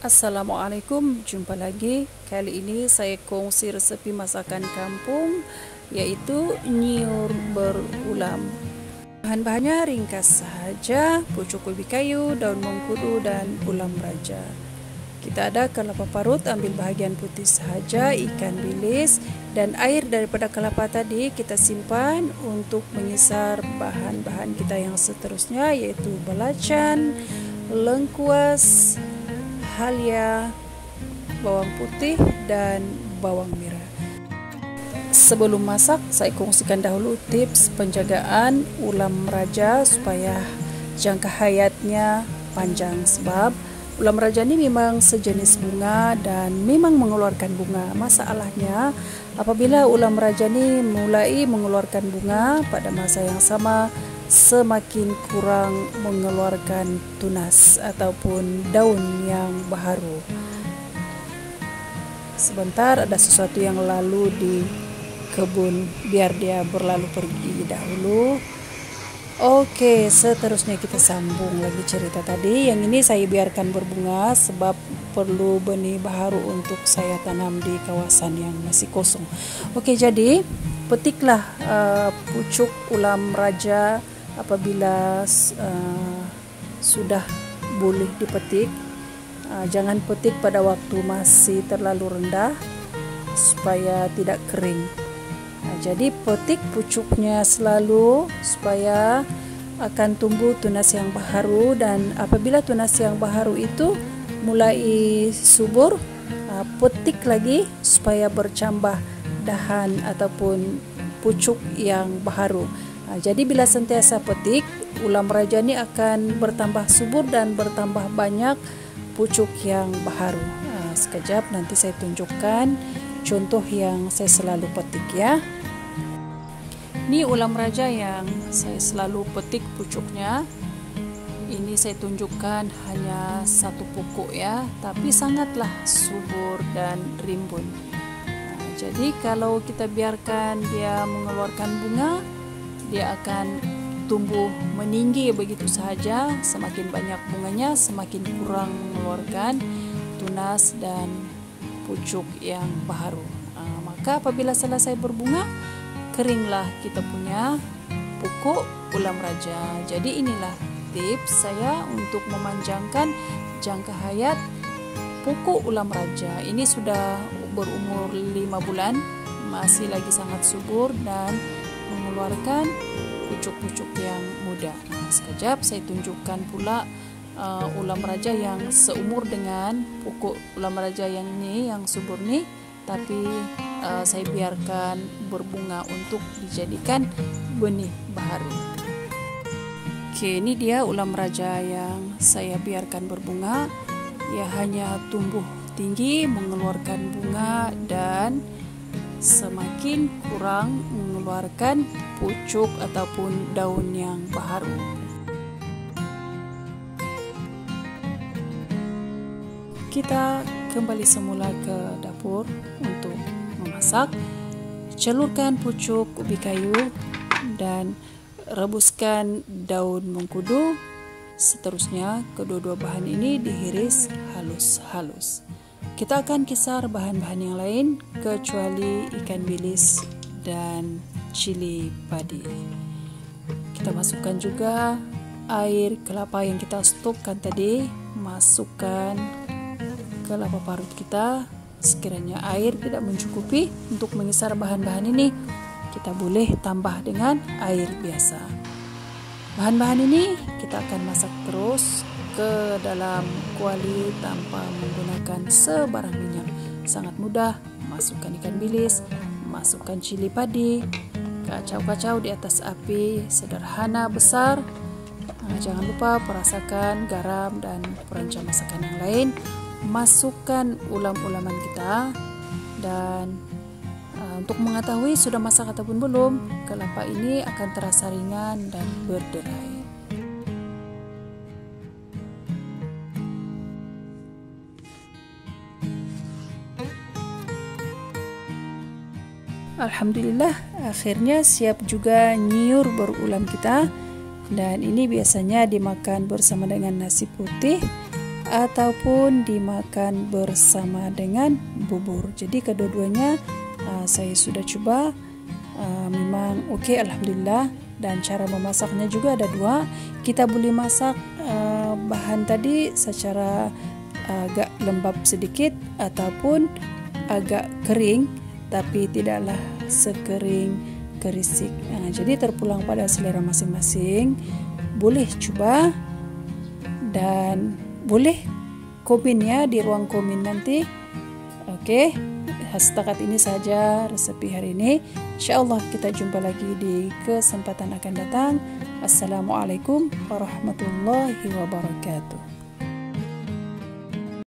Assalamualaikum, jumpa lagi. Kali ini saya kongsi resepi masakan kampung, yaitu nyiur berulam. Bahan-bahannya ringkas saja: pucuk ubi kayu, daun mengkudu, dan ulam raja. Kita ada kelapa parut, ambil bahagian putih saja, ikan bilis, dan air daripada kelapa tadi kita simpan untuk mengisar bahan-bahan kita yang seterusnya, yaitu belacan, lengkuas, halia, bawang putih, dan bawang merah. Sebelum masak, saya kongsikan dahulu tips penjagaan ulam raja supaya jangka hayatnya panjang. Sebab ulam raja ini memang sejenis bunga dan memang mengeluarkan bunga. Masalahnya apabila ulam raja ini mulai mengeluarkan bunga, pada masa yang sama semakin kurang mengeluarkan tunas ataupun daun yang baharu. Sebentar ada sesuatu yang lalu di kebun, biar dia berlalu pergi dahulu. Oke, seterusnya kita sambung lagi cerita tadi. Yang ini saya biarkan berbunga sebab perlu benih baharu untuk saya tanam di kawasan yang masih kosong. Oke, jadi petiklah pucuk ulam raja apabila sudah boleh dipetik. Jangan petik pada waktu masih terlalu rendah supaya tidak kering. Jadi petik pucuknya selalu supaya akan tumbuh tunas yang baharu, dan apabila tunas yang baharu itu mulai subur, petik lagi supaya bercambah dahan ataupun pucuk yang baharu. Jadi bila sentiasa petik, ulam raja ini akan bertambah subur dan bertambah banyak pucuk yang baharu. Sekejap nanti saya tunjukkan contoh yang saya selalu petik ya. Ini ulam raja yang saya selalu petik pucuknya. Ini saya tunjukkan hanya satu pokok ya, tapi sangatlah subur dan rimbun. Jadi kalau kita biarkan dia mengeluarkan bunga, dia akan tumbuh meninggi begitu saja. Semakin banyak bunganya, semakin kurang mengeluarkan tunas dan pucuk yang baharu. Maka apabila selesai berbunga, keringlah kita punya pokok ulam raja. Jadi inilah tips saya untuk memanjangkan jangka hayat pokok ulam raja. Ini sudah berumur 5 bulan, masih lagi sangat subur dan mengeluarkan pucuk-pucuk yang muda. Sekejap saya tunjukkan pula ulam raja yang seumur dengan pokok ulam raja yang ini, yang subur nih, tapi saya biarkan berbunga untuk dijadikan benih baharu. Oke, ini dia ulam raja yang saya biarkan berbunga. Ia hanya tumbuh tinggi, mengeluarkan bunga, dan semakin kurang mengeluarkan pucuk ataupun daun yang baharu. Kita kembali semula ke dapur untuk memasak. Celurkan pucuk ubi kayu dan rebuskan daun mengkudu. Seterusnya kedua-dua bahan ini dihiris halus-halus. Kita akan kisar bahan-bahan yang lain kecuali ikan bilis dan cili padi. Kita masukkan juga air kelapa yang kita stokkan tadi. Masukkan kelapa parut kita. Sekiranya air tidak mencukupi untuk mengisar bahan-bahan ini, kita boleh tambah dengan air biasa. Bahan-bahan ini kita akan masak terus ke dalam kuali tanpa menggunakan sebarang minyak. Sangat mudah. Masukkan ikan bilis, masukkan cili padi, kacau-kacau di atas api sederhana besar. Jangan lupa perasakan garam dan perancang masakan yang lain. Masukkan ulam-ulaman kita, dan untuk mengetahui sudah masak ataupun belum, kelapa ini akan terasa ringan dan berderai. Alhamdulillah, akhirnya siap juga nyiur berulam kita. Dan ini biasanya dimakan bersama dengan nasi putih ataupun dimakan bersama dengan bubur. Jadi kedua-duanya saya sudah coba, memang oke, alhamdulillah. Dan cara memasaknya juga ada dua. Kita boleh masak bahan tadi secara agak lembab sedikit ataupun agak kering, tapi tidaklah sekering kerisik. Jadi terpulang pada selera masing-masing. Boleh coba dan boleh komen ya di ruang komen nanti. Oke, setakat ini saja resepi hari ini. Insyaallah kita jumpa lagi di kesempatan akan datang. Assalamualaikum warahmatullahi wabarakatuh.